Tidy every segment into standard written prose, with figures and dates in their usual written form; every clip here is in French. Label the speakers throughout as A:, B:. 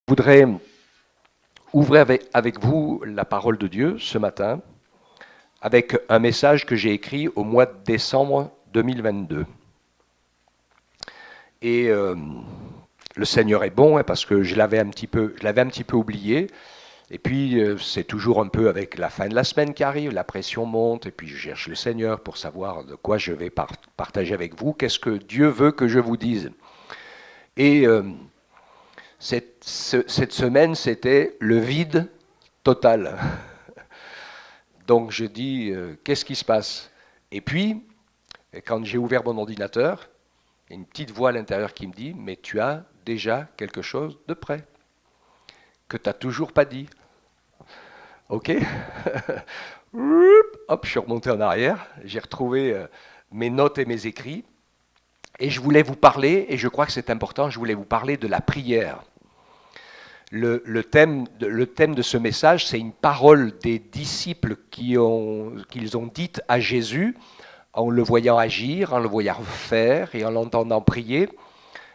A: Je voudrais ouvrir avec vous la parole de Dieu ce matin avec un message que j'ai écrit au mois de décembre 2022. Et le Seigneur est bon, hein, parce que je l'avais un petit peu oublié. Et puis c'est toujours un peu avec la fin de la semaine qui arrive, la pression monte, et puis je cherche le Seigneur pour savoir de quoi je vais partager avec vous, qu'est-ce que Dieu veut que je vous dise. Et cette semaine, c'était le vide total. Donc je dis, qu'est-ce qui se passe? Et puis, quand j'ai ouvert mon ordinateur, il y a une petite voix à l'intérieur qui me dit, mais tu as déjà quelque chose de prêt, que tu n'as toujours pas dit. Ok. Hop, je suis remonté en arrière, j'ai retrouvé mes notes et mes écrits, et je voulais vous parler, et je crois que c'est important, je voulais vous parler de la prière. Le thème de ce message, c'est une parole des disciples qu'ils ont dite à Jésus en le voyant agir, en le voyant faire et en l'entendant prier.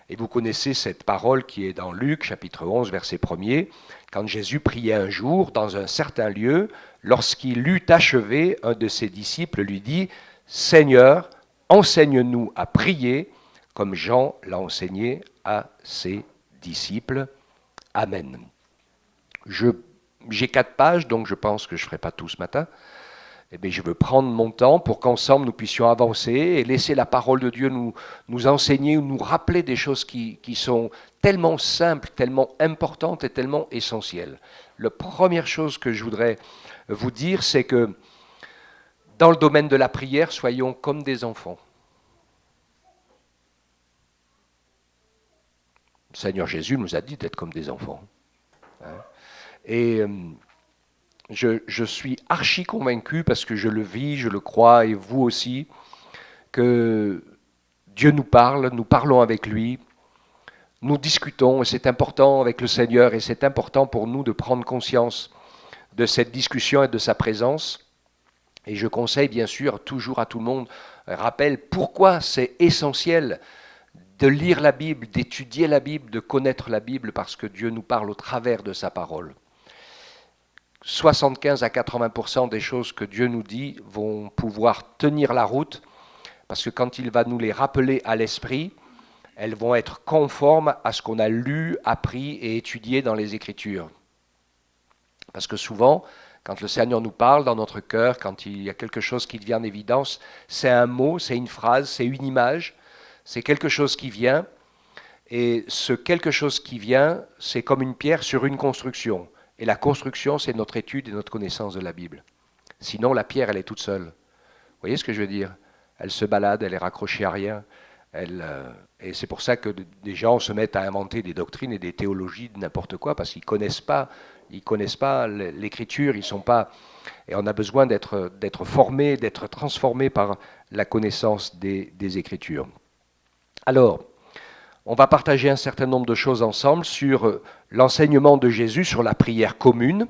A: Et vous connaissez cette parole qui est dans Luc, chapitre 11, verset 1er. Quand Jésus priait un jour dans un certain lieu, lorsqu'il eut achevé, un de ses disciples lui dit « Seigneur, enseigne-nous à prier comme Jean l'a enseigné à ses disciples. » Amen. J'ai 4 pages, donc je pense que je ne ferai pas tout ce matin. Eh bien, je veux prendre mon temps pour qu'ensemble nous puissions avancer et laisser la parole de Dieu nous enseigner ou nous rappeler des choses qui sont tellement simples, tellement importantes et tellement essentielles. La première chose que je voudrais vous dire, c'est que dans le domaine de la prière, soyons comme des enfants. Le Seigneur Jésus nous a dit d'être comme des enfants. Et je suis archi convaincu, parce que je le vis, je le crois, et vous aussi, que Dieu nous parle, nous parlons avec lui, nous discutons, et c'est important avec le Seigneur, et c'est important pour nous de prendre conscience de cette discussion et de sa présence. Et je conseille bien sûr toujours à tout le monde, rappelle pourquoi c'est essentiel de lire la Bible, d'étudier la Bible, de connaître la Bible, parce que Dieu nous parle au travers de sa parole. 75 à 80% des choses que Dieu nous dit vont pouvoir tenir la route, parce que quand il va nous les rappeler à l'esprit, elles vont être conformes à ce qu'on a lu, appris et étudié dans les Écritures. Parce que souvent, quand le Seigneur nous parle dans notre cœur, quand il y a quelque chose qui devient en évidence, c'est un mot, c'est une phrase, c'est une image, c'est quelque chose qui vient, et ce quelque chose qui vient, c'est comme une pierre sur une construction. Et la construction, c'est notre étude et notre connaissance de la Bible. Sinon, la pierre, elle est toute seule. Vous voyez ce que je veux dire? Elle se balade, elle est raccrochée à rien. Et c'est pour ça que des gens se mettent à inventer des doctrines et des théologies de n'importe quoi, parce qu'ils connaissent pas l'écriture, ils sont pas. Et on a besoin d'être formé, d'être transformé par la connaissance des Écritures. Alors, on va partager un certain nombre de choses ensemble sur l'enseignement de Jésus sur la prière commune,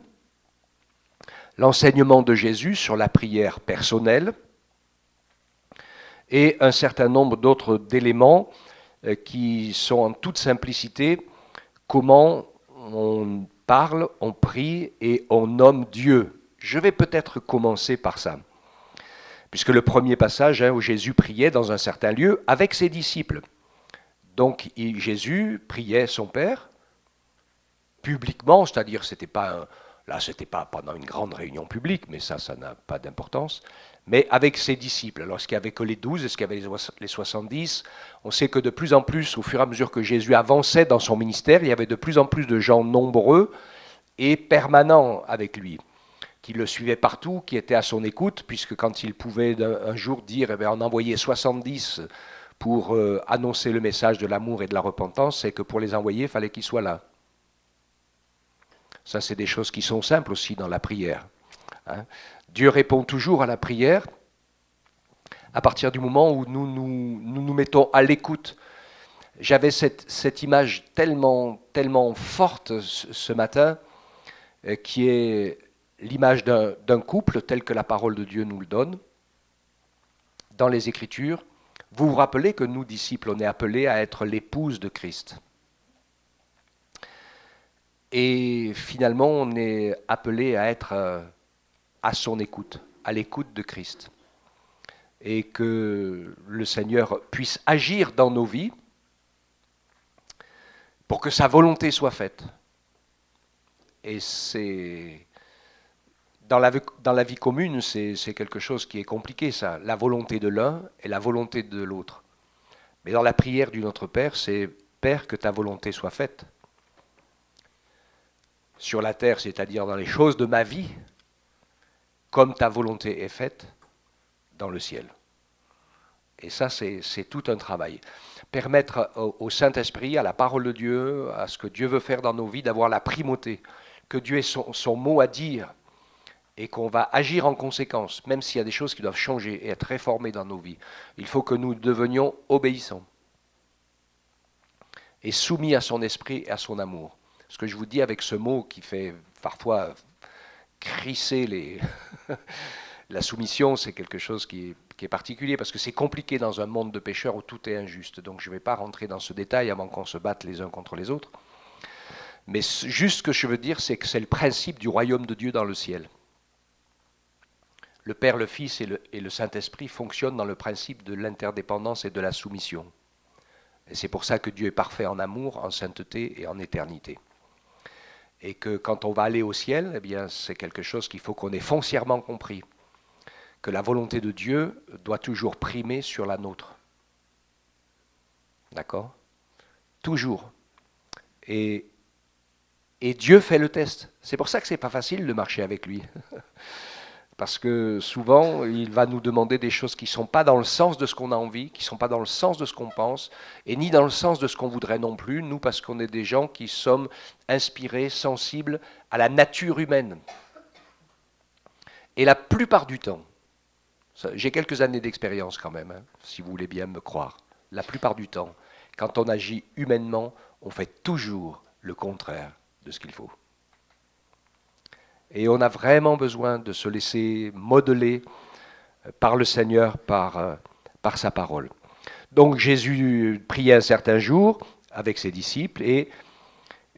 A: l'enseignement de Jésus sur la prière personnelle, et un certain nombre d'autres éléments qui sont en toute simplicité comment on parle, on prie et on nomme Dieu. Je vais peut-être commencer par ça, puisque le premier passage où Jésus priait dans un certain lieu avec ses disciples. Donc Jésus priait son Père publiquement, c'est-à-dire c'était pas pendant une grande réunion publique, mais ça n'a pas d'importance, mais avec ses disciples. Alors est-ce qu'il n'y avait que les 12, est-ce qu'il y avait les 70? On sait que de plus en plus, au fur et à mesure que Jésus avançait dans son ministère, il y avait de plus en plus de gens nombreux et permanents avec lui, qui le suivaient partout, qui étaient à son écoute, puisque quand il pouvait un jour dire, eh bien, on envoyait 70 pour annoncer le message de l'amour et de la repentance, c'est que pour les envoyer, il fallait qu'ils soient là. Ça, c'est des choses qui sont simples aussi dans la prière. Hein. Dieu répond toujours à la prière à partir du moment où nous mettons à l'écoute. J'avais cette image tellement forte ce matin, qui est l'image d'un couple tel que la parole de Dieu nous le donne dans les Écritures. Vous vous rappelez que nous, disciples, on est appelés à être l'épouse de Christ. Et finalement, on est appelé à être à son écoute, à l'écoute de Christ. Et que le Seigneur puisse agir dans nos vies pour que sa volonté soit faite. Et c'est dans la vie commune, c'est quelque chose qui est compliqué, ça, la volonté de l'un et la volonté de l'autre. Mais dans la prière du Notre Père, c'est Père, que ta volonté soit faite. Sur la terre, c'est-à-dire dans les choses de ma vie, comme ta volonté est faite dans le ciel. Et ça, c'est tout un travail. Permettre au Saint-Esprit, à la parole de Dieu, à ce que Dieu veut faire dans nos vies, d'avoir la primauté, que Dieu ait son mot à dire et qu'on va agir en conséquence, même s'il y a des choses qui doivent changer et être réformées dans nos vies. Il faut que nous devenions obéissants et soumis à son esprit et à son amour. Ce que je vous dis avec ce mot qui fait parfois crisser les... La soumission, c'est quelque chose qui est particulier parce que c'est compliqué dans un monde de pécheurs où tout est injuste. Donc je ne vais pas rentrer dans ce détail avant qu'on se batte les uns contre les autres. Mais juste ce que je veux dire, c'est que c'est le principe du royaume de Dieu dans le ciel. Le Père, le Fils et le Saint-Esprit fonctionnent dans le principe de l'interdépendance et de la soumission. Et c'est pour ça que Dieu est parfait en amour, en sainteté et en éternité. Et que quand on va aller au ciel, eh bien, c'est quelque chose qu'il faut qu'on ait foncièrement compris. Que la volonté de Dieu doit toujours primer sur la nôtre. D'accord ? Toujours. Et Dieu fait le test. C'est pour ça que ce n'est pas facile de marcher avec lui. Parce que souvent, il va nous demander des choses qui ne sont pas dans le sens de ce qu'on a envie, qui ne sont pas dans le sens de ce qu'on pense, et ni dans le sens de ce qu'on voudrait non plus, nous, parce qu'on est des gens qui sommes inspirés, sensibles à la nature humaine. Et la plupart du temps, j'ai quelques années d'expérience quand même, hein, si vous voulez bien me croire. La plupart du temps, quand on agit humainement, on fait toujours le contraire de ce qu'il faut. Et on a vraiment besoin de se laisser modeler par le Seigneur, par sa parole. Donc Jésus priait un certain jour avec ses disciples, et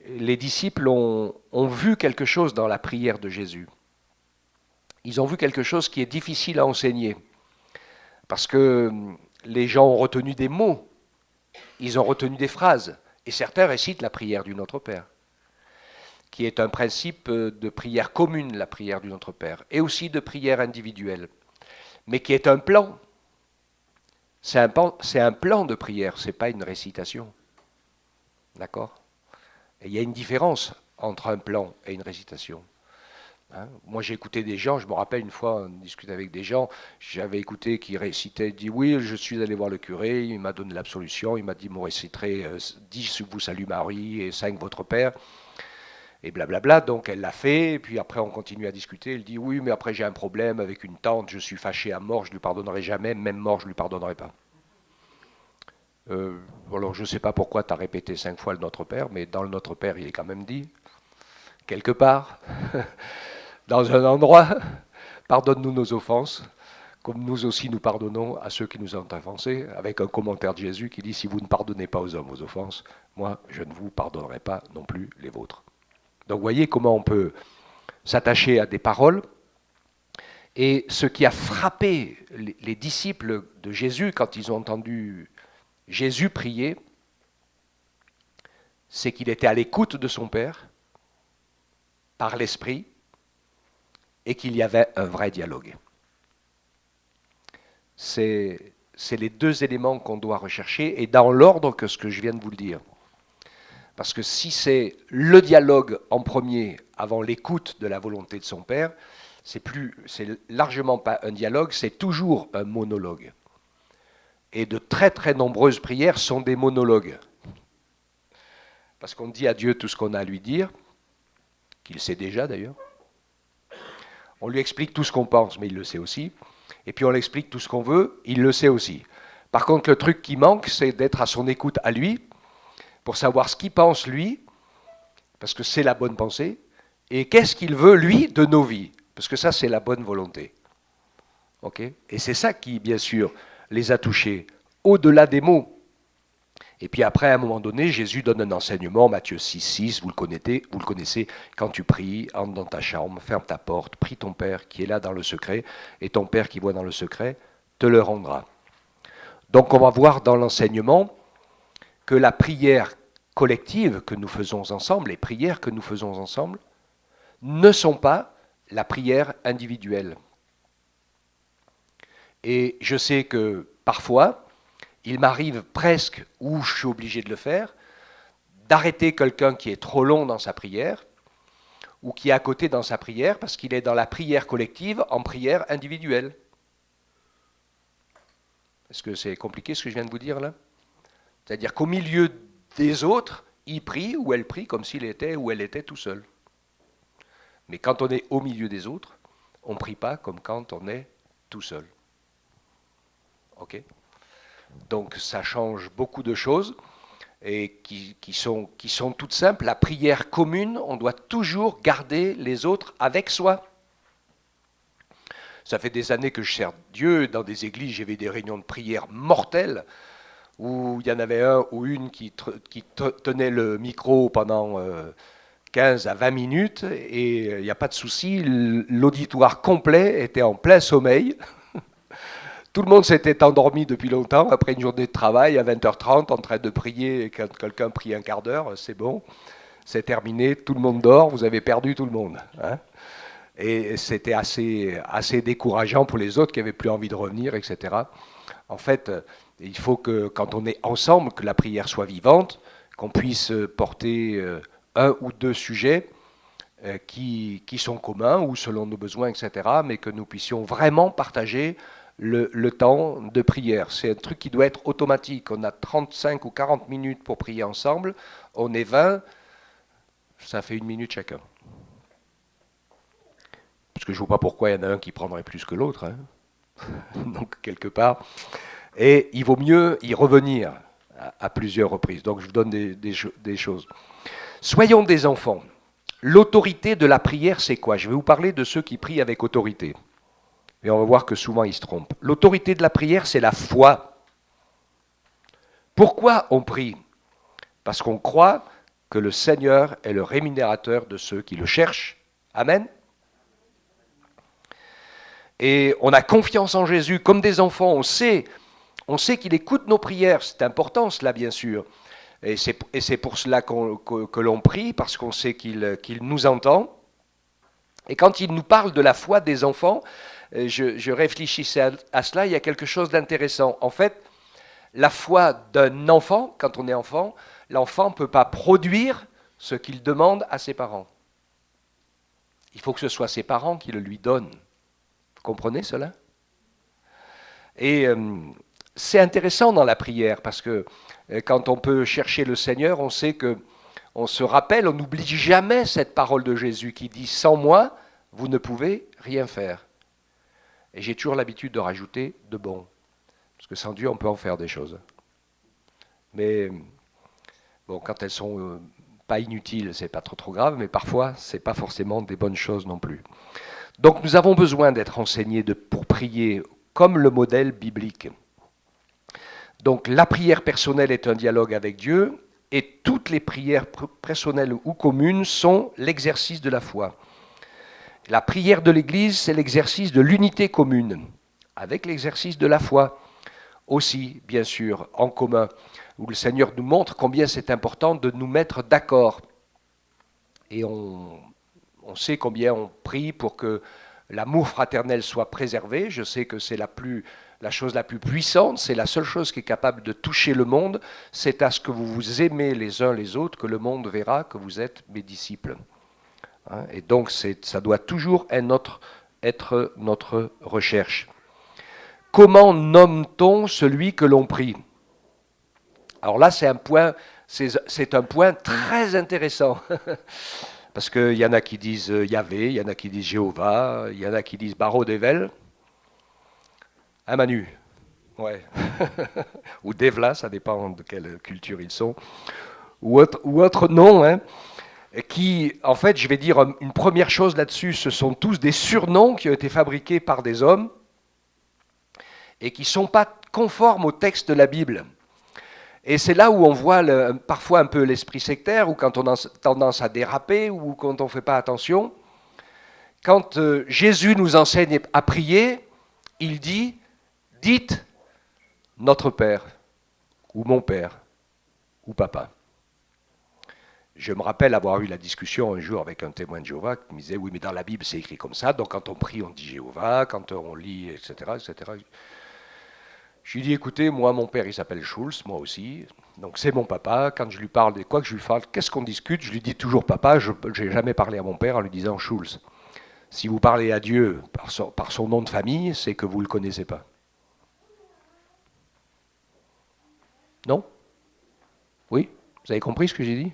A: les disciples ont vu quelque chose dans la prière de Jésus. Ils ont vu quelque chose qui est difficile à enseigner. Parce que les gens ont retenu des mots, ils ont retenu des phrases, et certains récitent la prière du Notre Père, qui est un principe de prière commune, la prière du Notre Père, et aussi de prière individuelle, mais qui est un plan. C'est un plan de prière, ce n'est pas une récitation. D'accord ? Et il y a une différence entre un plan et une récitation. Hein, moi j'ai écouté des gens, je me rappelle une fois, on discutait avec des gens, j'avais écouté qui récitaient, dit oui, je suis allé voir le curé, il m'a donné l'absolution, il m'a dit, vous réciterez 10 vous salue Marie et 5 votre Père, et blablabla, donc elle l'a fait, et puis après on continue à discuter, elle dit oui, mais après j'ai un problème avec une tante, je suis fâché à mort, je ne lui pardonnerai jamais, même mort je ne lui pardonnerai pas. Alors je ne sais pas pourquoi tu as répété 5 fois le Notre Père, mais dans le Notre Père il est quand même dit, quelque part. Dans un endroit, pardonne-nous nos offenses, comme nous aussi nous pardonnons à ceux qui nous ont offensés, avec un commentaire de Jésus qui dit, si vous ne pardonnez pas aux hommes vos offenses, moi je ne vous pardonnerai pas non plus les vôtres. Donc vous voyez comment on peut s'attacher à des paroles. Et ce qui a frappé les disciples de Jésus quand ils ont entendu Jésus prier, c'est qu'il était à l'écoute de son Père, par l'Esprit, et qu'il y avait un vrai dialogue. C'est les deux éléments qu'on doit rechercher, et dans l'ordre que ce que je viens de vous le dire. Parce que si c'est le dialogue en premier, avant l'écoute de la volonté de son Père, c'est largement pas un dialogue, c'est toujours un monologue. Et de très très nombreuses prières sont des monologues. Parce qu'on dit à Dieu tout ce qu'on a à lui dire, qu'il sait déjà d'ailleurs. On lui explique tout ce qu'on pense, mais il le sait aussi. Et puis on lui explique tout ce qu'on veut, il le sait aussi. Par contre, le truc qui manque, c'est d'être à son écoute à lui, pour savoir ce qu'il pense lui, parce que c'est la bonne pensée, et qu'est-ce qu'il veut lui de nos vies, parce que ça c'est la bonne volonté. Okay ? Et c'est ça qui, bien sûr, les a touchés, au-delà des mots. Et puis après, à un moment donné, Jésus donne un enseignement, Matthieu 6, 6, vous le connaissez, quand tu pries, entre dans ta chambre, ferme ta porte, prie ton Père qui est là dans le secret, et ton Père qui voit dans le secret te le rendra. Donc on va voir dans l'enseignement que la prière collective que nous faisons ensemble, les prières que nous faisons ensemble, ne sont pas la prière individuelle. Et je sais que parfois, il m'arrive presque, où je suis obligé de le faire, d'arrêter quelqu'un qui est trop long dans sa prière, ou qui est à côté dans sa prière, parce qu'il est dans la prière collective en prière individuelle. Est-ce que c'est compliqué ce que je viens de vous dire là? C'est-à-dire qu'au milieu des autres, il prie ou elle prie comme s'il était ou elle était tout seul. Mais quand on est au milieu des autres, on ne prie pas comme quand on est tout seul. Ok? Donc ça change beaucoup de choses et qui sont toutes simples. La prière commune, on doit toujours garder les autres avec soi. Ça fait des années que je sers Dieu. Dans des églises, j'avais des réunions de prière mortelles où il y en avait un ou une qui tenait le micro pendant 15 à 20 minutes et il n'y a pas de souci, l'auditoire complet était en plein sommeil. Tout le monde s'était endormi depuis longtemps, après une journée de travail, à 20h30, en train de prier, et quand quelqu'un prie un quart d'heure, c'est bon, c'est terminé, tout le monde dort, vous avez perdu tout le monde. Hein, et c'était assez décourageant pour les autres qui n'avaient plus envie de revenir, etc. En fait, il faut que, quand on est ensemble, que la prière soit vivante, qu'on puisse porter un ou deux sujets qui sont communs ou selon nos besoins, etc., mais que nous puissions vraiment partager le temps de prière. C'est un truc qui doit être automatique. On a 35 ou 40 minutes pour prier ensemble, on est 20, ça fait 1 minute chacun. Parce que je ne vois pas pourquoi il y en a un qui prendrait plus que l'autre. Hein. Donc, quelque part. Et il vaut mieux y revenir à plusieurs reprises. Donc, je vous donne des choses. Soyons des enfants. L'autorité de la prière, c'est quoi? Je vais vous parler de ceux qui prient avec autorité. Et on va voir que souvent ils se trompent. L'autorité de la prière, c'est la foi. Pourquoi on prie? Parce qu'on croit que le Seigneur est le rémunérateur de ceux qui le cherchent. Amen. Et on a confiance en Jésus comme des enfants. On sait qu'il écoute nos prières. C'est important cela, bien sûr. Et c'est pour cela que l'on prie, parce qu'on sait qu'il nous entend. Et quand il nous parle de la foi des enfants, je réfléchissais à cela, il y a quelque chose d'intéressant. En fait, la foi d'un enfant, quand on est enfant, l'enfant ne peut pas produire ce qu'il demande à ses parents. Il faut que ce soit ses parents qui le lui donnent. Vous comprenez cela? Et c'est intéressant dans la prière, parce que quand on peut chercher le Seigneur, on sait que, on se rappelle, on n'oublie jamais cette parole de Jésus qui dit « Sans moi, vous ne pouvez rien faire ». Et j'ai toujours l'habitude de rajouter « de bon ». Parce que sans Dieu, on peut en faire des choses. Mais bon, quand elles sont pas inutiles, c'est pas trop grave, mais parfois, c'est pas forcément des bonnes choses non plus. Donc nous avons besoin d'être enseignés pour prier comme le modèle biblique. Donc la prière personnelle est un dialogue avec Dieu, et toutes les prières personnelles ou communes sont l'exercice de la foi. La prière de l'Église, c'est l'exercice de l'unité commune, avec l'exercice de la foi aussi, bien sûr, en commun, où le Seigneur nous montre combien c'est important de nous mettre d'accord. Et on sait combien on prie pour que l'amour fraternel soit préservé. Je sais que c'est la chose la plus puissante, c'est la seule chose qui est capable de toucher le monde, c'est à ce que vous vous aimez les uns les autres que le monde verra que vous êtes mes disciples. Et donc ça doit toujours être notre recherche. Comment nomme-t-on celui que l'on prie? Alors là, c'est un point très intéressant. Parce qu'il y en a qui disent Yahvé, il y en a qui disent Jéhovah, il y en a qui disent Baro Devel. Hein, Manu? Ouais. Ou Devla, ça dépend de quelle culture ils sont. Ou autre nom, hein, qui, en fait, je vais dire une première chose là-dessus, ce sont tous des surnoms qui ont été fabriqués par des hommes et qui ne sont pas conformes au texte de la Bible. Et c'est là où on voit parfois un peu l'esprit sectaire, ou quand on a tendance à déraper, ou quand on ne fait pas attention. Quand Jésus nous enseigne à prier, il dit, dites notre Père, ou mon Père, ou Papa. Je me rappelle avoir eu la discussion un jour avec un témoin de Jéhovah qui me disait, oui, mais dans la Bible, c'est écrit comme ça, donc quand on prie, on dit Jéhovah, quand on lit, etc., etc. Je lui dis, écoutez, moi, mon père, il s'appelle Schulz, moi aussi, donc c'est mon papa. Quand je lui parle de quoi que je lui parle, qu'est-ce qu'on discute, je lui dis toujours papa, je n'ai jamais parlé à mon père en lui disant Schulz. Si vous parlez à Dieu par son nom de famille, c'est que vous ne le connaissez pas. Non? Oui? Vous avez compris ce que j'ai dit?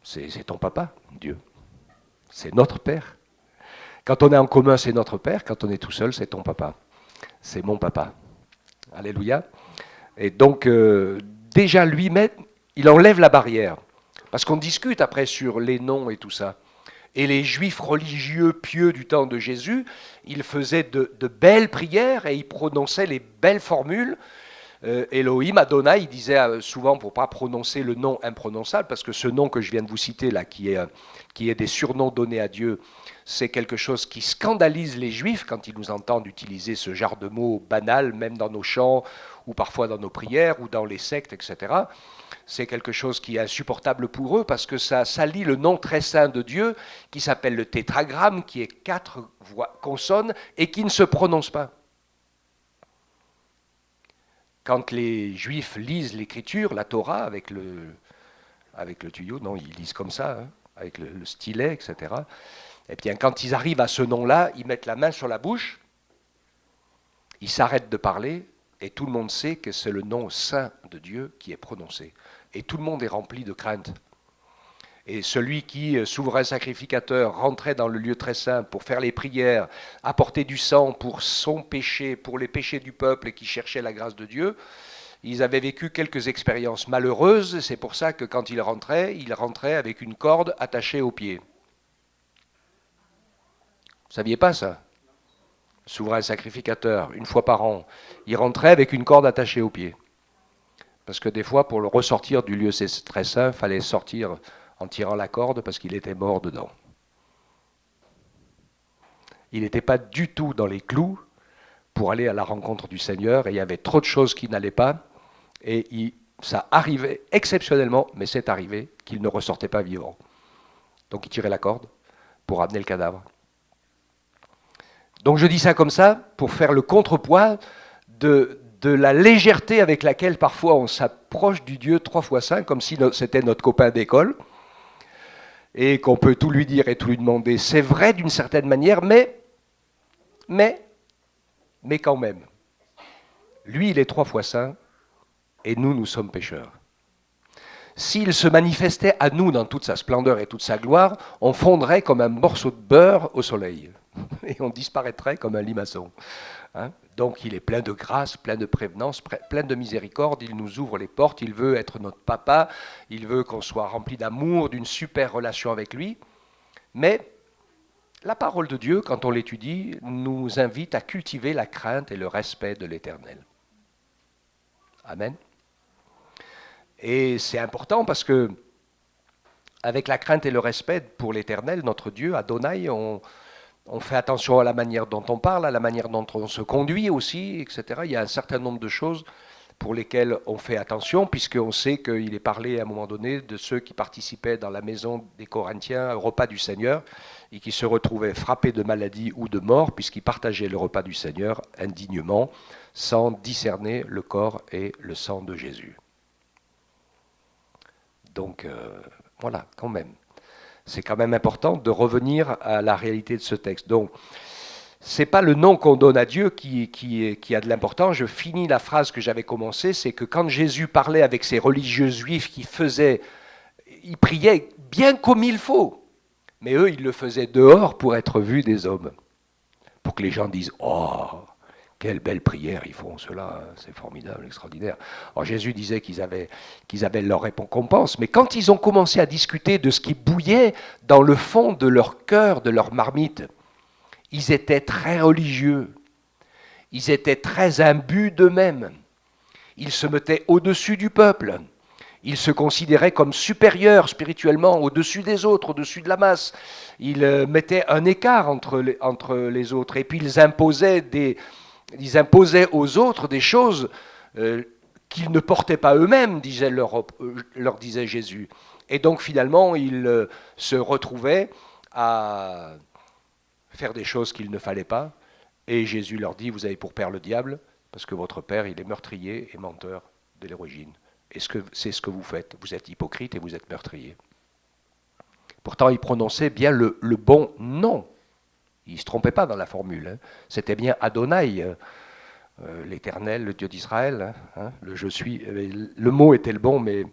A: C'est ton papa, Dieu. C'est notre père. Quand on est en commun, c'est notre père. Quand on est tout seul, c'est ton papa. C'est mon papa. Alléluia. Et donc, déjà lui-même, il enlève la barrière. Parce qu'on discute après sur les noms et tout ça. Et les juifs religieux pieux du temps de Jésus, ils faisaient de belles prières et ils prononçaient les belles formules. Elohim, Adonai, il disait souvent pour ne pas prononcer le nom imprononçable, parce que ce nom que je viens de vous citer là, qui est des surnoms donnés à Dieu, c'est quelque chose qui scandalise les Juifs quand ils nous entendent utiliser ce genre de mots banals, même dans nos chants, ou parfois dans nos prières, ou dans les sectes, etc. C'est quelque chose qui est insupportable pour eux, parce que ça salit le nom très saint de Dieu, qui s'appelle le tétragramme, qui est 4 consonnes, et qui ne se prononce pas. Quand les Juifs lisent l'Écriture, la Torah, avec le tuyau, non, ils lisent comme ça, hein, avec le stylet, etc. Et bien, quand ils arrivent à ce nom-là, ils mettent la main sur la bouche, ils s'arrêtent de parler, et tout le monde sait que c'est le nom saint de Dieu qui est prononcé. Et tout le monde est rempli de crainte. Et celui qui, souverain sacrificateur, rentrait dans le lieu très saint pour faire les prières, apporter du sang pour son péché, pour les péchés du peuple, et qui cherchait la grâce de Dieu, ils avaient vécu quelques expériences malheureuses. C'est pour ça que quand il rentrait avec une corde attachée aux pieds. Vous ne saviez pas ça? Souverain sacrificateur, une fois par an, il rentrait avec une corde attachée aux pieds. Parce que des fois, pour le ressortir du lieu très saint, il fallait sortir en tirant la corde parce qu'il était mort dedans. Il n'était pas du tout dans les clous pour aller à la rencontre du Seigneur, et il y avait trop de choses qui n'allaient pas, et ça arrivait exceptionnellement, mais c'est arrivé, qu'il ne ressortait pas vivant. Donc il tirait la corde pour amener le cadavre. Donc je dis ça comme ça, pour faire le contrepoids de la légèreté avec laquelle parfois on s'approche du Dieu 3 fois saint, comme si c'était notre copain d'école, et qu'on peut tout lui dire et tout lui demander. C'est vrai d'une certaine manière, mais quand même. Lui, il est 3 fois saint, et nous sommes pécheurs. S'il se manifestait à nous dans toute sa splendeur et toute sa gloire, on fondrait comme un morceau de beurre au soleil, et on disparaîtrait comme un limaçon. Hein? Donc il est plein de grâce, plein de prévenance, plein de miséricorde, il nous ouvre les portes, il veut être notre papa, il veut qu'on soit rempli d'amour, d'une super relation avec lui. Mais la parole de Dieu, quand on l'étudie, nous invite à cultiver la crainte et le respect de l'Éternel. Amen. Et c'est important parce que, avec la crainte et le respect pour l'Éternel, notre Dieu, Adonai, on fait attention à la manière dont on parle, à la manière dont on se conduit aussi, etc. Il y a un certain nombre de choses pour lesquelles on fait attention, puisqu'on sait qu'il est parlé à un moment donné de ceux qui participaient dans la maison des Corinthiens au repas du Seigneur et qui se retrouvaient frappés de maladie ou de mort, puisqu'ils partageaient le repas du Seigneur indignement, sans discerner le corps et le sang de Jésus. Donc, voilà, quand même. C'est quand même important de revenir à la réalité de ce texte. Donc, ce n'est pas le nom qu'on donne à Dieu qui a de l'importance. Je finis la phrase que j'avais commencée, c'est que quand Jésus parlait avec ces religieux juifs ils priaient bien comme il faut, mais eux, ils le faisaient dehors pour être vus des hommes, pour que les gens disent « Oh, quelle belle prière ils font, ceux-là, c'est formidable, extraordinaire. » Alors Jésus disait qu'ils avaient leur récompense, mais quand ils ont commencé à discuter de ce qui bouillait dans le fond de leur cœur, de leur marmite, ils étaient très religieux, ils étaient très imbus d'eux-mêmes, Il se mettait au-dessus du peuple. Il se considérait comme supérieur spirituellement, au-dessus des autres, au-dessus de la masse. Il mettait un écart entre les autres. Et puis ils imposaient aux autres des choses qu'ils ne portaient pas eux-mêmes, leur disait Jésus. Et donc finalement, ils se retrouvaient à faire des choses qu'il ne fallait pas. Et Jésus leur dit, vous avez pour père le diable, parce que votre père, il est meurtrier et menteur de l'origine. Et c'est ce que vous faites. Vous êtes hypocrite et vous êtes meurtrier. Pourtant, il prononçait bien le bon nom. Il ne se trompait pas dans la formule. Hein. C'était bien Adonai, l'Éternel, le Dieu d'Israël. Hein, le je suis. Le mot était le bon, mais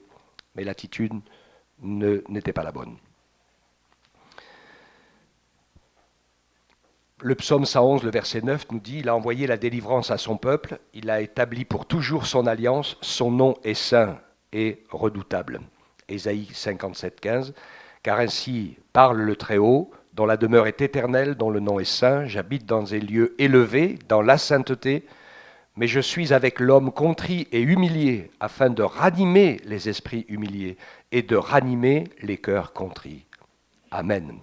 A: l'attitude n'était pas la bonne. Le psaume 111, le verset 9, nous dit « Il a envoyé la délivrance à son peuple, il a établi pour toujours son alliance, son nom est saint et redoutable. » Ésaïe 57, 15 « Car ainsi parle le Très-Haut, dont la demeure est éternelle, dont le nom est saint, j'habite dans des lieux élevés, dans la sainteté, mais je suis avec l'homme contrit et humilié, afin de ranimer les esprits humiliés et de ranimer les cœurs contrits. Amen. »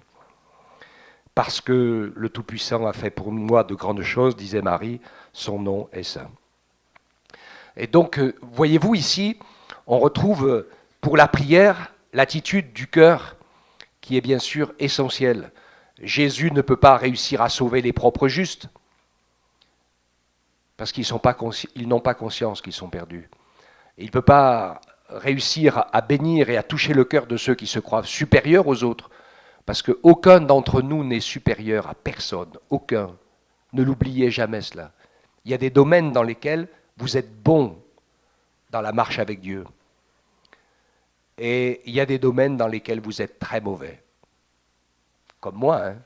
A: Parce que le Tout-Puissant a fait pour moi de grandes choses, disait Marie, son nom est saint. Et donc, voyez-vous ici, on retrouve pour la prière l'attitude du cœur qui est bien sûr essentielle. Jésus ne peut pas réussir à sauver les propres justes parce qu'ils n'ont pas conscience qu'ils sont perdus. Et il ne peut pas réussir à bénir et à toucher le cœur de ceux qui se croient supérieurs aux autres. Parce qu'aucun d'entre nous n'est supérieur à personne, aucun. Ne l'oubliez jamais cela. Il y a des domaines dans lesquels vous êtes bon dans la marche avec Dieu. Et il y a des domaines dans lesquels vous êtes très mauvais. Comme moi. Hein.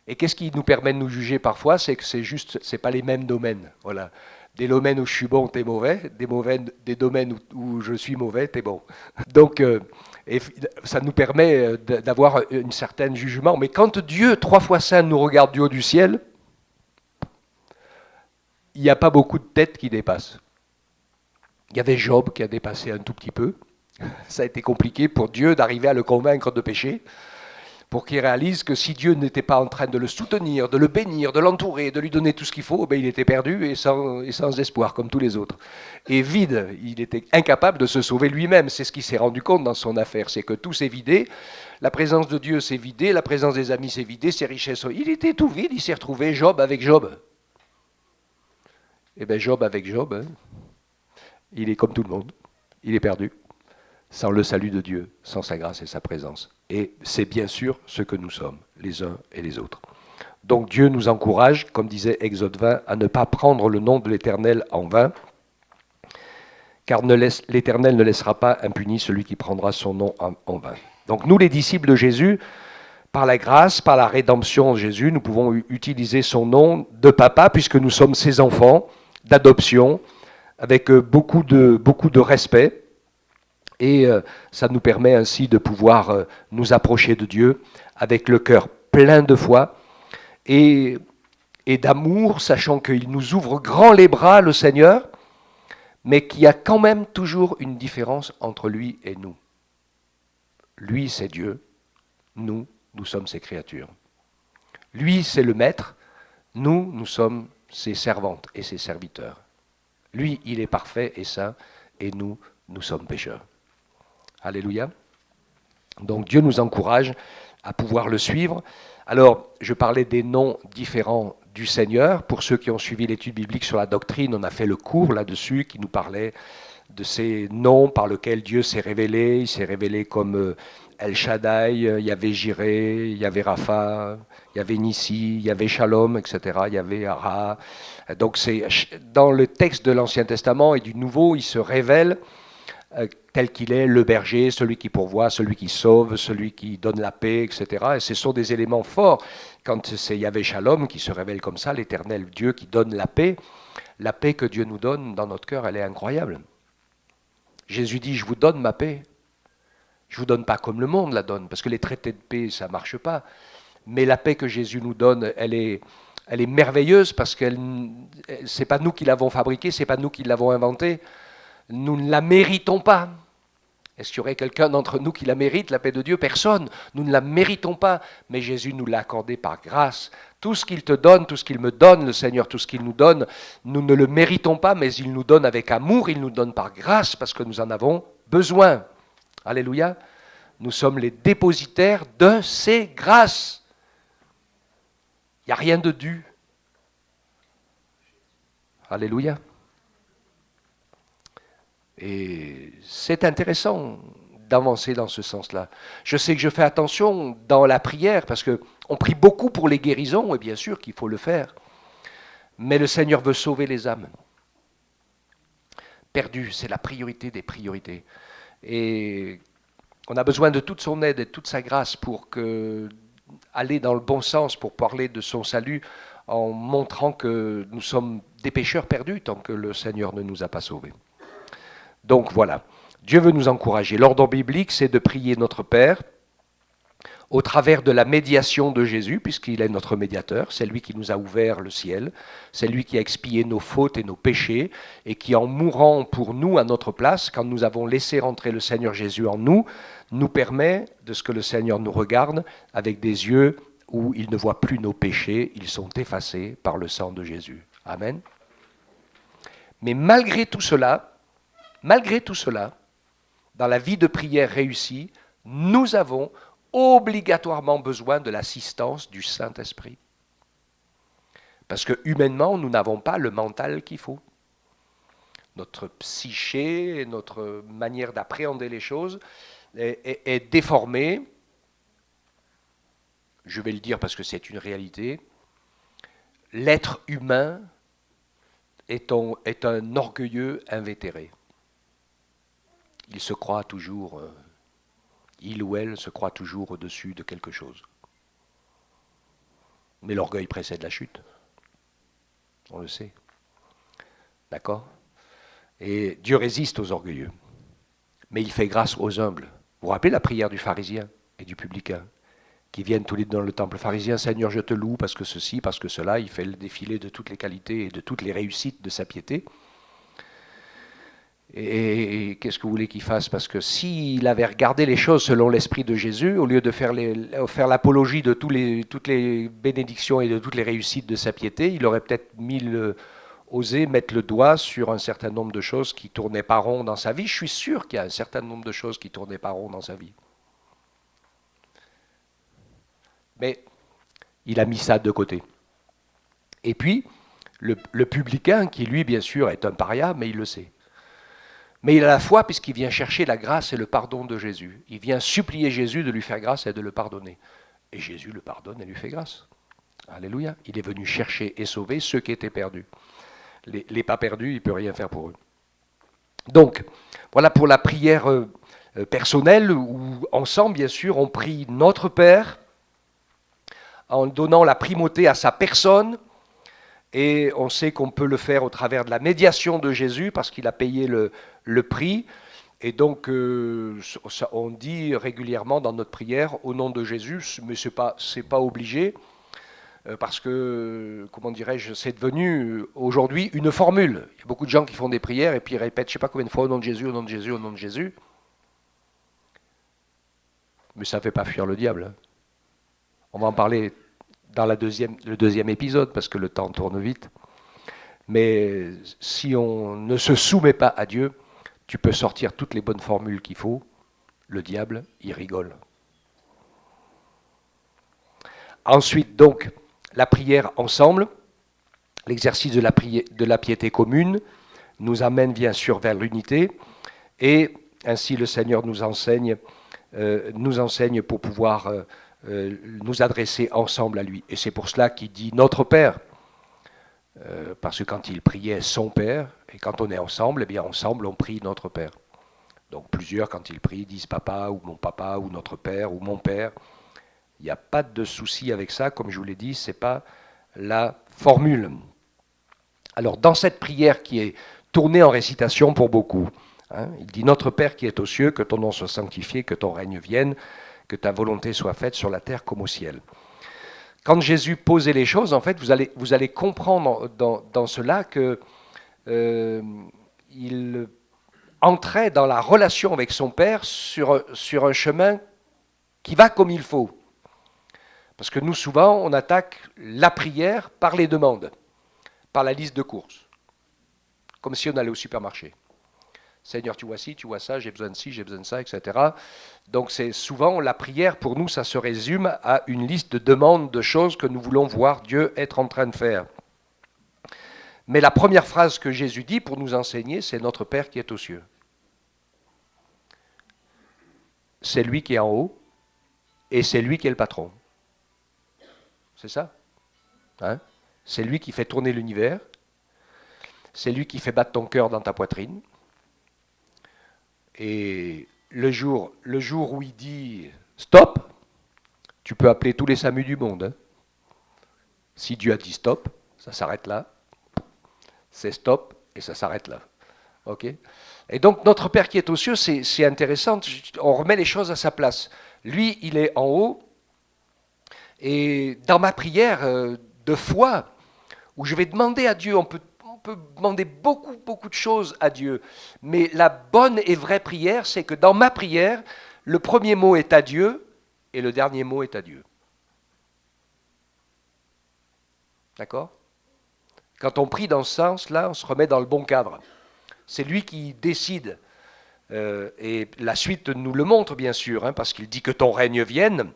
A: Et qu'est-ce qui nous permet de nous juger parfois? C'est que c'est pas les mêmes domaines. Voilà. Des domaines où je suis bon, t'es mauvais. Des domaines où je suis mauvais, t'es bon. Donc, et ça nous permet d'avoir un certain jugement. Mais quand Dieu, 3 fois saint, nous regarde du haut du ciel, il n'y a pas beaucoup de têtes qui dépassent. Il y avait Job qui a dépassé un tout petit peu. Ça a été compliqué pour Dieu d'arriver à le convaincre de pécher, pour qu'il réalise que si Dieu n'était pas en train de le soutenir, de le bénir, de l'entourer, de lui donner tout ce qu'il faut, ben il était perdu et sans espoir, comme tous les autres. Et vide, il était incapable de se sauver lui-même. C'est ce qu'il s'est rendu compte dans son affaire, c'est que tout s'est vidé, la présence de Dieu s'est vidée, la présence des amis s'est vidée, ses richesses... Il était tout vide, il s'est retrouvé Job avec Job. Et bien Job avec Job, hein, il est comme tout le monde, il est perdu, sans le salut de Dieu, sans sa grâce et sa présence. Et c'est bien sûr ce que nous sommes, les uns et les autres. Donc Dieu nous encourage, comme disait Exode 20, à ne pas prendre le nom de l'Éternel en vain, car l'Éternel ne laissera pas impuni celui qui prendra son nom en vain. Donc nous, les disciples de Jésus, par la grâce, par la rédemption de Jésus, nous pouvons utiliser son nom de papa, puisque nous sommes ses enfants, d'adoption, avec beaucoup de respect. Et ça nous permet ainsi de pouvoir nous approcher de Dieu avec le cœur plein de foi et d'amour, sachant qu'il nous ouvre grand les bras, le Seigneur, mais qu'il y a quand même toujours une différence entre lui et nous. Lui, c'est Dieu. Nous sommes ses créatures. Lui, c'est le maître. Nous sommes ses servantes et ses serviteurs. Lui, il est parfait et saint, et nous sommes pécheurs. Alléluia. Donc Dieu nous encourage à pouvoir le suivre. Alors, je parlais des noms différents du Seigneur. Pour ceux qui ont suivi l'étude biblique sur la doctrine, on a fait le cours là-dessus qui nous parlait de ces noms par lesquels Dieu s'est révélé. Il s'est révélé comme El Shaddai, il y avait Jireh, il y avait Rapha, il y avait Nissi, il y avait Shalom, etc. Il y avait Ara. Donc c'est dans le texte de l'Ancien Testament et du Nouveau, il se révèle tel qu'il est, le berger, celui qui pourvoit, celui qui sauve, celui qui donne la paix, etc. Et ce sont des éléments forts. Quand c'est Yahvé Shalom qui se révèle comme ça, l'Éternel Dieu qui donne la paix que Dieu nous donne dans notre cœur, elle est incroyable. Jésus dit, je vous donne ma paix. Je ne vous donne pas comme le monde la donne, parce que les traités de paix, ça ne marche pas. Mais la paix que Jésus nous donne, elle est elle est merveilleuse parce que c'est pas nous qui l'avons fabriquée, c'est pas nous qui l'avons inventée. Nous ne la méritons pas. Est-ce qu'il y aurait quelqu'un d'entre nous qui la mérite, la paix de Dieu? Personne. Nous ne la méritons pas, mais Jésus nous l'a accordée par grâce. Tout ce qu'il te donne, tout ce qu'il me donne, le Seigneur, tout ce qu'il nous donne, nous ne le méritons pas, mais il nous donne avec amour, il nous donne par grâce parce que nous en avons besoin. Alléluia. Nous sommes les dépositaires de ces grâces. Il n'y a rien de dû. Alléluia. Et c'est intéressant d'avancer dans ce sens-là. Je sais que je fais attention dans la prière, parce qu'on prie beaucoup pour les guérisons, et bien sûr qu'il faut le faire. Mais le Seigneur veut sauver les âmes. Perdues, c'est la priorité des priorités. Et on a besoin de toute son aide et de toute sa grâce pour aller dans le bon sens, pour parler de son salut, en montrant que nous sommes des pécheurs perdus tant que le Seigneur ne nous a pas sauvés. Donc voilà, Dieu veut nous encourager. L'ordre biblique, c'est de prier notre Père au travers de la médiation de Jésus, puisqu'il est notre médiateur, c'est lui qui nous a ouvert le ciel, c'est lui qui a expié nos fautes et nos péchés, et qui en mourant pour nous à notre place, quand nous avons laissé rentrer le Seigneur Jésus en nous, nous permet de ce que le Seigneur nous regarde avec des yeux où il ne voit plus nos péchés, ils sont effacés par le sang de Jésus. Amen. Mais malgré tout cela, dans la vie de prière réussie, nous avons obligatoirement besoin de l'assistance du Saint-Esprit. Parce que humainement, nous n'avons pas le mental qu'il faut. Notre psyché, notre manière d'appréhender les choses est déformée. Je vais le dire parce que c'est une réalité. L'être humain est un orgueilleux invétéré. Il se croit toujours, il ou elle se croit toujours au-dessus de quelque chose. Mais l'orgueil précède la chute. On le sait. D'accord? Et Dieu résiste aux orgueilleux. Mais il fait grâce aux humbles. Vous vous rappelez la prière du pharisien et du publicain qui viennent tous les deux dans le temple. Pharisien, Seigneur, je te loue parce que ceci, parce que cela. Il fait le défilé de toutes les qualités et de toutes les réussites de sa piété. Et qu'est-ce que vous voulez qu'il fasse? Parce que s'il avait regardé les choses selon l'esprit de Jésus, au lieu de faire l'apologie de toutes les bénédictions et de toutes les réussites de sa piété, il aurait peut-être osé mettre le doigt sur un certain nombre de choses qui ne tournaient pas rond dans sa vie. Je suis sûr qu'il y a un certain nombre de choses qui ne tournaient pas rond dans sa vie. Mais il a mis ça de côté. Et puis, le publicain, qui lui, bien sûr, est un paria, mais il le sait. Mais il a la foi puisqu'il vient chercher la grâce et le pardon de Jésus. Il vient supplier Jésus de lui faire grâce et de le pardonner. Et Jésus le pardonne et lui fait grâce. Alléluia. Il est venu chercher et sauver ceux qui étaient perdus. Les pas perdus, il ne peut rien faire pour eux. Donc, voilà pour la prière personnelle où ensemble, bien sûr, on prie notre Père en donnant la primauté à sa personne. Et on sait qu'on peut le faire au travers de la médiation de Jésus parce qu'il a payé le prix. Et donc, on dit régulièrement dans notre prière au nom de Jésus, mais ce n'est pas obligé parce que, comment dirais-je, c'est devenu aujourd'hui une formule. Il y a beaucoup de gens qui font des prières et puis ils répètent je ne sais pas combien de fois au nom de Jésus, au nom de Jésus, au nom de Jésus. Mais ça ne fait pas fuir le diable. On va en parler dans le deuxième épisode, parce que le temps tourne vite. Mais si on ne se soumet pas à Dieu, tu peux sortir toutes les bonnes formules qu'il faut, le diable, il rigole. Ensuite, donc, la prière ensemble, l'exercice de la piété commune, nous amène bien sûr vers l'unité, et ainsi le Seigneur nous enseigne pour pouvoir nous adresser ensemble à lui. Et c'est pour cela qu'il dit notre Père, parce que quand il priait son Père, et quand on est ensemble, eh bien ensemble on prie notre Père. Donc plusieurs, quand ils prient, disent papa ou notre Père ou mon Père. Il n'y a pas de souci avec ça, comme je vous l'ai dit, ce n'est pas la formule. Alors dans cette prière qui est tournée en récitation pour beaucoup, il dit notre Père qui est aux cieux, que ton nom soit sanctifié, que ton règne vienne, que ta volonté soit faite sur la terre comme au ciel. quand Jésus posait les choses, en fait, vous allez comprendre dans cela que il entrait dans la relation avec son Père sur un chemin qui va comme il faut. Parce que nous, souvent, on attaque la prière par les demandes, par la liste de courses, comme si on allait au supermarché. Seigneur, tu vois ci, tu vois ça, j'ai besoin de ci, j'ai besoin de ça, etc. Donc c'est souvent la prière, pour nous, ça se résume à une liste de demandes, de choses que nous voulons voir Dieu être en train de faire. Mais la première phrase que Jésus dit pour nous enseigner, c'est notre Père qui est aux cieux. C'est lui qui est en haut et c'est lui qui est le patron. C'est ça, hein? C'est lui qui fait tourner l'univers. C'est lui qui fait battre ton cœur dans ta poitrine. Et le jour où il dit stop, tu peux appeler tous les SAMU du monde. Hein. Si Dieu a dit stop, ça s'arrête là. C'est stop et ça s'arrête là. Ok ? Et donc notre Père qui est aux cieux, c'est intéressant. On remet les choses à sa place. Lui, il est en haut. Et dans ma prière de foi, où je vais demander à Dieu, on peut demander beaucoup de choses à Dieu, mais la bonne et vraie prière, c'est que dans ma prière, le premier mot est à Dieu et le dernier mot est à Dieu. D'accord ? Quand on prie dans ce sens-là, on se remet dans le bon cadre. C'est lui qui décide. Et la suite nous le montre, bien sûr, hein, parce qu'il dit que ton règne vienne.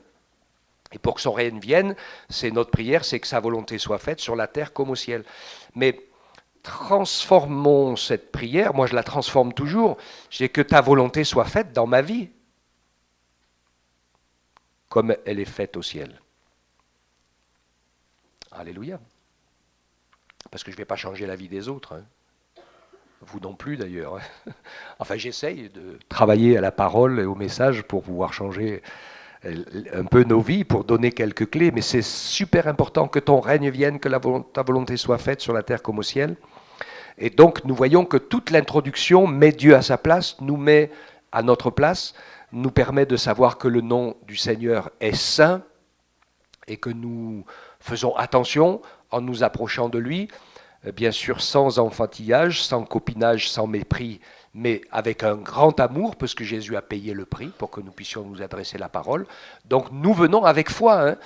A: Et pour que son règne vienne, c'est notre prière, c'est que sa volonté soit faite sur la terre comme au ciel. Mais transformons cette prière, moi je la transforme toujours, c'est que ta volonté soit faite dans ma vie, comme elle est faite au ciel. Alléluia. Parce que je ne vais pas changer la vie des autres. Hein. Vous non plus d'ailleurs. Enfin j'essaye de travailler à la parole et au message pour pouvoir changer un peu nos vies, pour donner quelques clés, mais c'est super important que ton règne vienne, que ta volonté soit faite sur la terre comme au ciel. Et donc nous voyons que toute l'introduction met Dieu à sa place, nous met à notre place, nous permet de savoir que le nom du Seigneur est saint et que nous faisons attention en nous approchant de lui, bien sûr sans enfantillage, sans copinage, sans mépris, mais avec un grand amour, parce que Jésus a payé le prix pour que nous puissions nous adresser la parole. Donc nous venons avec foi, hein,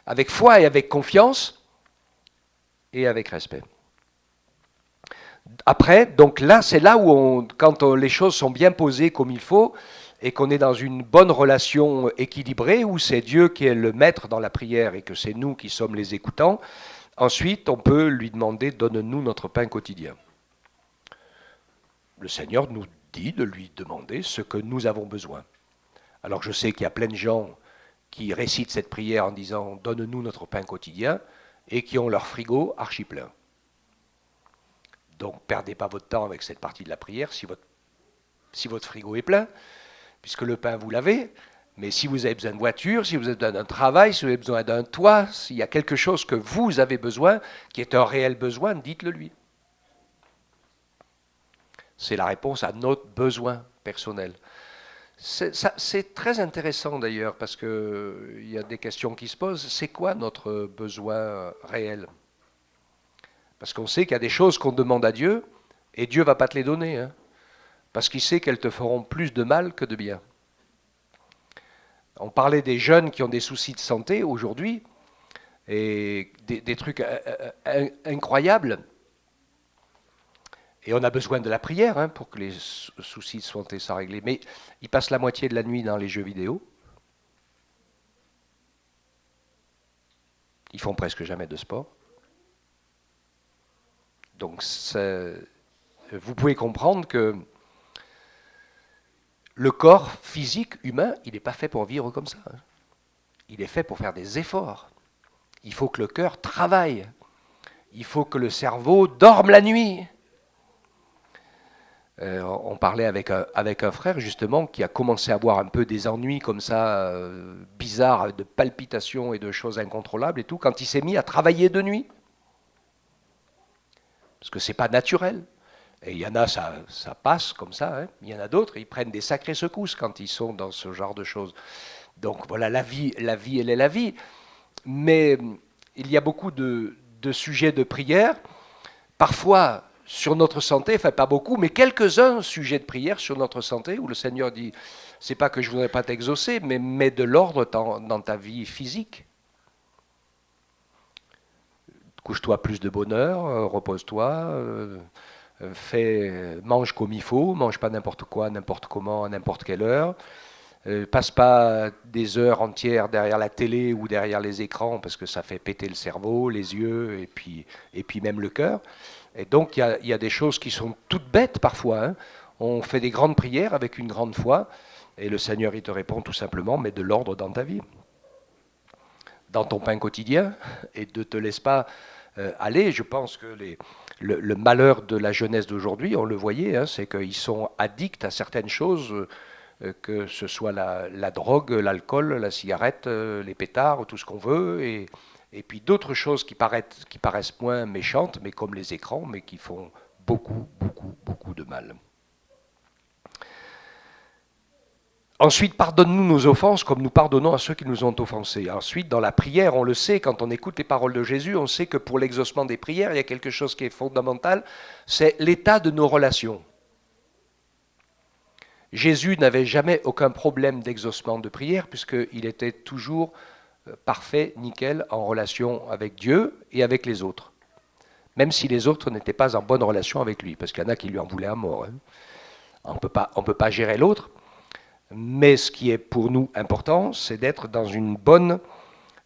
A: avec foi et avec confiance et avec respect. Après, donc là, c'est là où, quand les choses sont bien posées comme il faut, et qu'on est dans une bonne relation équilibrée, où c'est Dieu qui est le maître dans la prière et que c'est nous qui sommes les écoutants, ensuite, on peut lui demander, donne-nous notre pain quotidien. Le Seigneur nous dit de lui demander ce que nous avons besoin. Alors je sais qu'il y a plein de gens qui récitent cette prière en disant, donne-nous notre pain quotidien, et qui ont leur frigo archi plein. Donc, perdez pas votre temps avec cette partie de la prière si votre frigo est plein, puisque le pain, vous l'avez. Mais si vous avez besoin de voiture, si vous avez besoin d'un travail, si vous avez besoin d'un toit, s'il y a quelque chose que vous avez besoin, qui est un réel besoin, dites-le lui. C'est la réponse à notre besoin personnel. C'est très intéressant d'ailleurs, parce qu'il y a des questions qui se posent. C'est quoi notre besoin réel ? Parce qu'on sait qu'il y a des choses qu'on demande à Dieu, et Dieu ne va pas te les donner, hein, parce qu'il sait qu'elles te feront plus de mal que de bien. On parlait des jeunes qui ont des soucis de santé aujourd'hui, et des trucs incroyables. Et on a besoin de la prière hein, pour que les soucis de santé soient réglés. Mais ils passent la moitié de la nuit dans les jeux vidéo. Ils font presque jamais de sport. Donc, vous pouvez comprendre que le corps physique humain, il n'est pas fait pour vivre comme ça. Il est fait pour faire des efforts. Il faut que le cœur travaille. Il faut que le cerveau dorme la nuit. On parlait avec un frère justement qui a commencé à avoir un peu des ennuis comme ça, bizarres, de palpitations et de choses incontrôlables et tout, quand il s'est mis à travailler de nuit. Parce que c'est pas naturel. Et il y en a, ça passe comme ça. Hein. Il y en a d'autres, ils prennent des sacrées secousses quand ils sont dans ce genre de choses. Donc voilà, la vie, elle est la vie. Mais il y a beaucoup de sujets de prière, parfois sur notre santé, enfin pas beaucoup, mais quelques-uns sujets de prière sur notre santé, où le Seigneur dit, c'est pas que je voudrais pas t'exaucer, mais mets de l'ordre dans ta vie physique. Couche-toi plus de bonheur, repose-toi, mange comme il faut, mange pas n'importe quoi, n'importe comment, à n'importe quelle heure. Passe pas des heures entières derrière la télé ou derrière les écrans parce que ça fait péter le cerveau, les yeux et puis même le cœur. Et donc il y a des choses qui sont toutes bêtes parfois. Hein. On fait des grandes prières avec une grande foi et le Seigneur il te répond tout simplement mets de l'ordre dans ta vie, dans ton pain quotidien et ne te laisse pas aller. Je pense que le malheur de la jeunesse d'aujourd'hui, on le voyait, hein, c'est qu'ils sont addicts à certaines choses, que ce soit la drogue, l'alcool, la cigarette, les pétards, tout ce qu'on veut, et puis d'autres choses qui paraissent moins méchantes, mais comme les écrans, mais qui font beaucoup, beaucoup, beaucoup de mal. Ensuite, pardonne-nous nos offenses comme nous pardonnons à ceux qui nous ont offensés. Ensuite, dans la prière, on le sait, quand on écoute les paroles de Jésus, on sait que pour l'exaucement des prières, il y a quelque chose qui est fondamental, c'est l'état de nos relations. Jésus n'avait jamais aucun problème d'exaucement de prière, puisqu'il était toujours parfait, nickel, en relation avec Dieu et avec les autres. Même si les autres n'étaient pas en bonne relation avec lui, parce qu'il y en a qui lui en voulaient à mort. Hein. On ne peut pas gérer l'autre. Mais ce qui est pour nous important, c'est d'être dans une bonne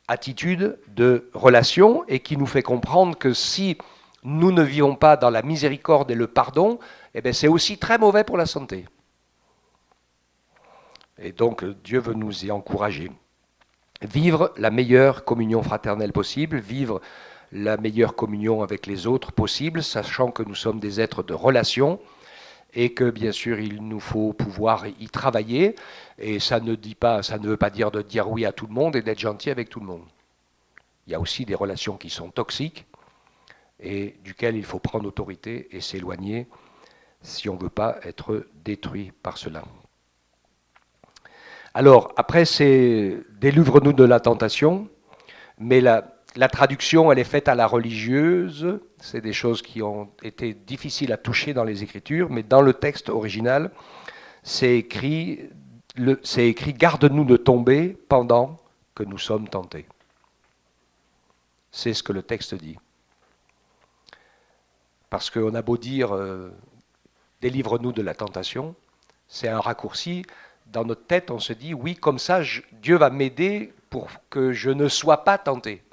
A: attitude de relation et qui nous fait comprendre que si nous ne vivons pas dans la miséricorde et le pardon, eh bien c'est aussi très mauvais pour la santé. Et donc Dieu veut nous y encourager. Vivre la meilleure communion fraternelle possible, vivre la meilleure communion avec les autres possible, sachant que nous sommes des êtres de relation, et que bien sûr il nous faut pouvoir y travailler, et ça ne veut pas dire de dire oui à tout le monde et d'être gentil avec tout le monde. Il y a aussi des relations qui sont toxiques et duquel il faut prendre autorité et s'éloigner si on ne veut pas être détruit par cela. Alors, après, c'est délivre-nous de la tentation, mais la traduction, elle est faite à la religieuse. C'est des choses qui ont été difficiles à toucher dans les Écritures, mais dans le texte original, c'est écrit garde-nous de tomber pendant que nous sommes tentés. C'est ce que le texte dit. Parce qu'on a beau dire délivre-nous de la tentation, c'est un raccourci. Dans notre tête, on se dit oui, comme ça, Dieu va m'aider pour que je ne sois pas tenté.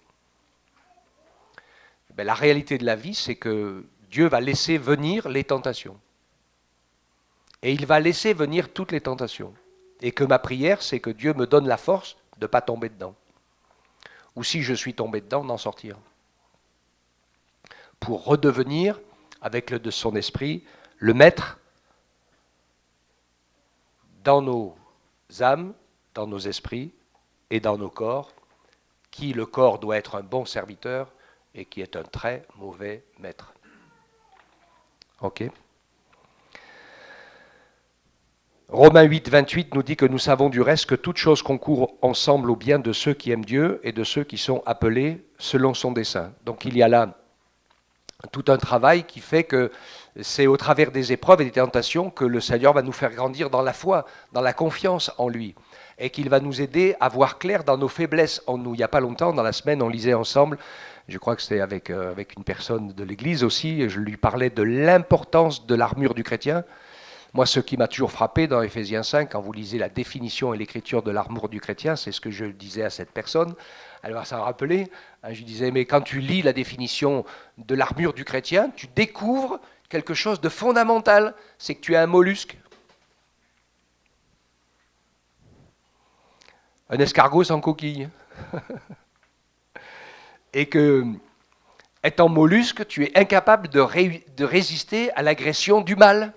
A: Ben, la réalité de la vie, c'est que Dieu va laisser venir les tentations. Et il va laisser venir toutes les tentations. Et que ma prière, c'est que Dieu me donne la force de ne pas tomber dedans. Ou si je suis tombé dedans, d'en sortir. Pour redevenir, avec le de son esprit, le maître dans nos âmes, dans nos esprits et dans nos corps, qui le corps doit être un bon serviteur et qui est un très mauvais maître. Ok. Romains 8, 28 nous dit que nous savons du reste que toute chose concourt ensemble au bien de ceux qui aiment Dieu et de ceux qui sont appelés selon son dessein. Donc il y a là tout un travail qui fait que c'est au travers des épreuves et des tentations que le Seigneur va nous faire grandir dans la foi, dans la confiance en lui, et qu'il va nous aider à voir clair dans nos faiblesses en nous. Il n'y a pas longtemps, dans la semaine, on lisait ensemble, je crois que c'était avec une personne de l'Église aussi, et je lui parlais de l'importance de l'armure du chrétien. Moi, ce qui m'a toujours frappé dans Éphésiens 5, quand vous lisez la définition et l'écriture de l'armure du chrétien, c'est ce que je disais à cette personne. Alors ça m'a rappelé, je lui disais, mais quand tu lis la définition de l'armure du chrétien, tu découvres quelque chose de fondamental, c'est que tu es un mollusque. Un escargot sans coquille. Et que, étant mollusque, tu es incapable de résister à l'agression du mal.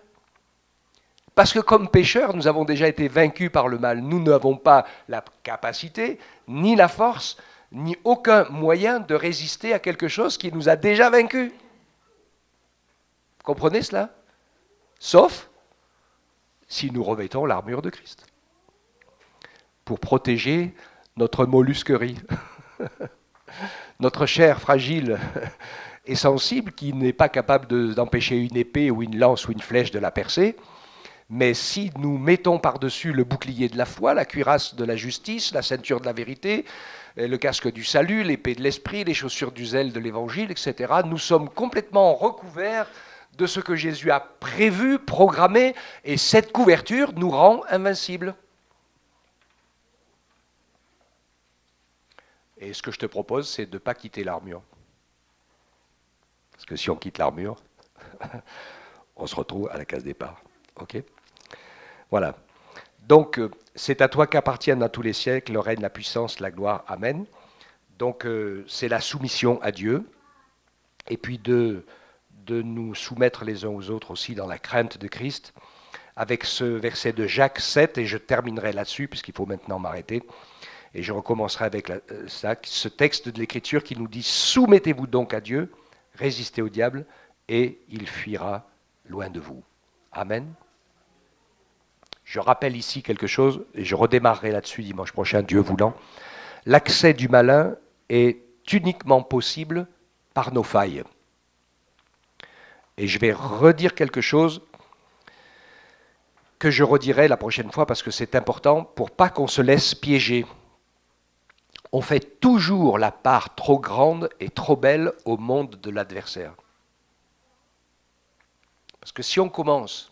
A: Parce que comme pécheurs, nous avons déjà été vaincus par le mal. Nous n'avons pas la capacité, ni la force, ni aucun moyen de résister à quelque chose qui nous a déjà vaincus. Vous comprenez cela? Sauf si nous revêtons l'armure de Christ. Pour protéger notre mollusquerie. notre chair fragile et sensible qui n'est pas capable d'empêcher une épée ou une lance ou une flèche de la percer. Mais si nous mettons par-dessus le bouclier de la foi, la cuirasse de la justice, la ceinture de la vérité, le casque du salut, l'épée de l'esprit, les chaussures du zèle de l'évangile, etc., nous sommes complètement recouverts de ce que Jésus a prévu, programmé, et cette couverture nous rend invincibles. Et ce que je te propose, c'est de ne pas quitter l'armure. Parce que si on quitte l'armure, on se retrouve à la case départ. Ok ? Voilà. Donc, c'est à toi qu'appartiennent à tous les siècles le règne, la puissance, la gloire. Amen. Donc, c'est la soumission à Dieu. Et puis de nous soumettre les uns aux autres aussi dans la crainte de Christ. Avec ce verset de Jacques 7, et je terminerai là-dessus, puisqu'il faut maintenant m'arrêter. Et je recommencerai avec ce texte de l'Écriture qui nous dit « Soumettez-vous donc à Dieu, résistez au diable, et il fuira loin de vous. » Amen. Je rappelle ici quelque chose, et je redémarrerai là-dessus dimanche prochain, Dieu voulant. L'accès du malin est uniquement possible par nos failles. Et je vais redire quelque chose que je redirai la prochaine fois parce que c'est important pour pas qu'on se laisse piéger. On fait toujours la part trop grande et trop belle au monde de l'adversaire. Parce que si on commence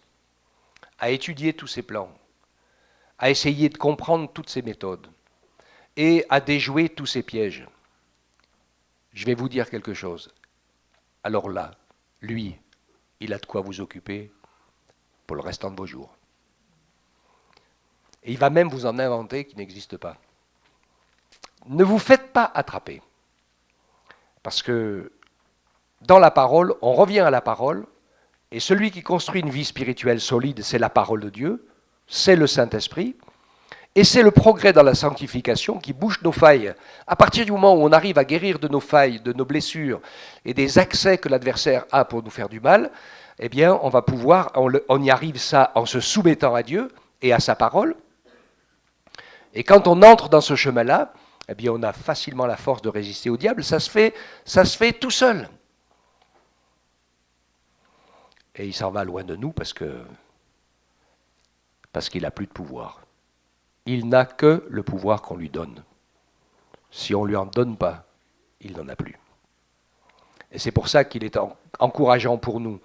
A: à étudier tous ces plans, à essayer de comprendre toutes ces méthodes et à déjouer tous ces pièges, je vais vous dire quelque chose. Alors là, lui, il a de quoi vous occuper pour le restant de vos jours. Et il va même vous en inventer qui n'existe pas. Ne vous faites pas attraper. Parce que dans la parole, on revient à la parole, et celui qui construit une vie spirituelle solide, c'est la parole de Dieu, c'est le Saint-Esprit, et c'est le progrès dans la sanctification qui bouche nos failles. À partir du moment où on arrive à guérir de nos failles, de nos blessures, et des accès que l'adversaire a pour nous faire du mal, eh bien, on va pouvoir, on y arrive ça en se soumettant à Dieu et à sa parole. Et quand on entre dans ce chemin-là, eh bien, on a facilement la force de résister au diable. Ça se fait tout seul. Et il s'en va loin de nous parce qu'il n'a plus de pouvoir. Il n'a que le pouvoir qu'on lui donne. Si on ne lui en donne pas, il n'en a plus. Et c'est pour ça qu'il est encourageant pour nous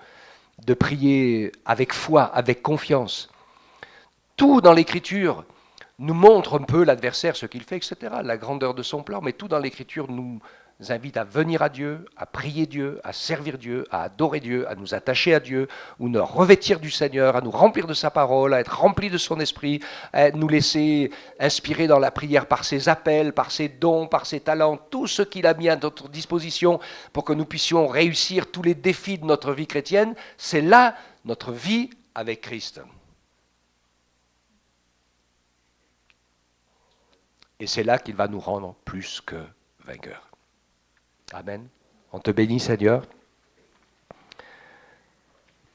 A: de prier avec foi, avec confiance. Tout dans l'Écriture nous montre un peu l'adversaire, ce qu'il fait, etc., la grandeur de son plan, mais tout dans l'Écriture nous invite à venir à Dieu, à prier Dieu, à servir Dieu, à adorer Dieu, à nous attacher à Dieu, ou nous revêtir du Seigneur, à nous remplir de sa parole, à être remplis de son esprit, à nous laisser inspirer dans la prière par ses appels, par ses dons, par ses talents, tout ce qu'il a mis à notre disposition pour que nous puissions réussir tous les défis de notre vie chrétienne. C'est là notre vie avec Christ. Et c'est là qu'il va nous rendre plus que vainqueurs. Amen. On te bénit, Seigneur.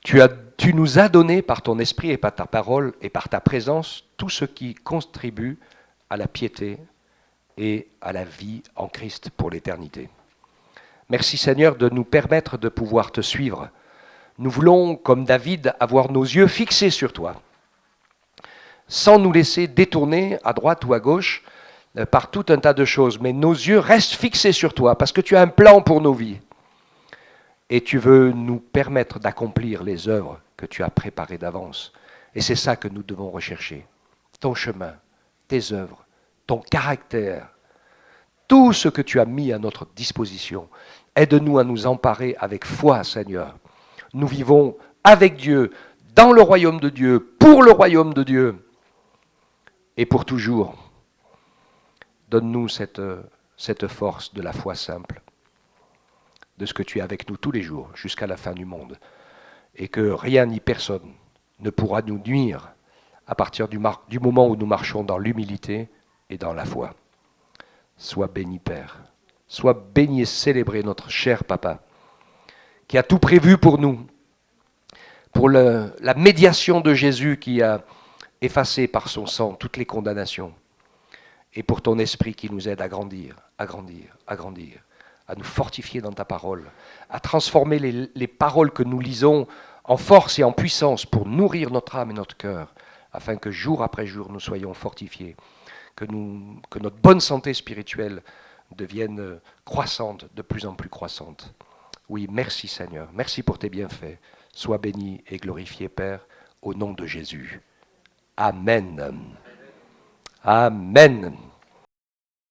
A: Tu nous as donné par ton esprit et par ta parole et par ta présence tout ce qui contribue à la piété et à la vie en Christ pour l'éternité. Merci, Seigneur, de nous permettre de pouvoir te suivre. Nous voulons, comme David, avoir nos yeux fixés sur toi, sans nous laisser détourner à droite ou à gauche par tout un tas de choses, mais nos yeux restent fixés sur toi, parce que tu as un plan pour nos vies. Et tu veux nous permettre d'accomplir les œuvres que tu as préparées d'avance. Et c'est ça que nous devons rechercher. Ton chemin, tes œuvres, ton caractère, tout ce que tu as mis à notre disposition. Aide-nous à nous emparer avec foi, Seigneur. Nous vivons avec Dieu, dans le royaume de Dieu, pour le royaume de Dieu, et pour toujours. Donne-nous cette force de la foi simple, de ce que tu es avec nous tous les jours, jusqu'à la fin du monde, et que rien ni personne ne pourra nous nuire à partir du moment où nous marchons dans l'humilité et dans la foi. Sois béni, Père. Sois béni et célébré notre cher Papa, qui a tout prévu pour nous, pour la médiation de Jésus qui a effacé par son sang toutes les condamnations, et pour ton esprit qui nous aide à grandir, à grandir, à grandir, à nous fortifier dans ta parole, à transformer les paroles que nous lisons en force et en puissance pour nourrir notre âme et notre cœur, afin que jour après jour nous soyons fortifiés, que notre bonne santé spirituelle devienne croissante, de plus en plus croissante. Oui, merci Seigneur, merci pour tes bienfaits. Sois béni et glorifié, Père, au nom de Jésus. Amen. Amen.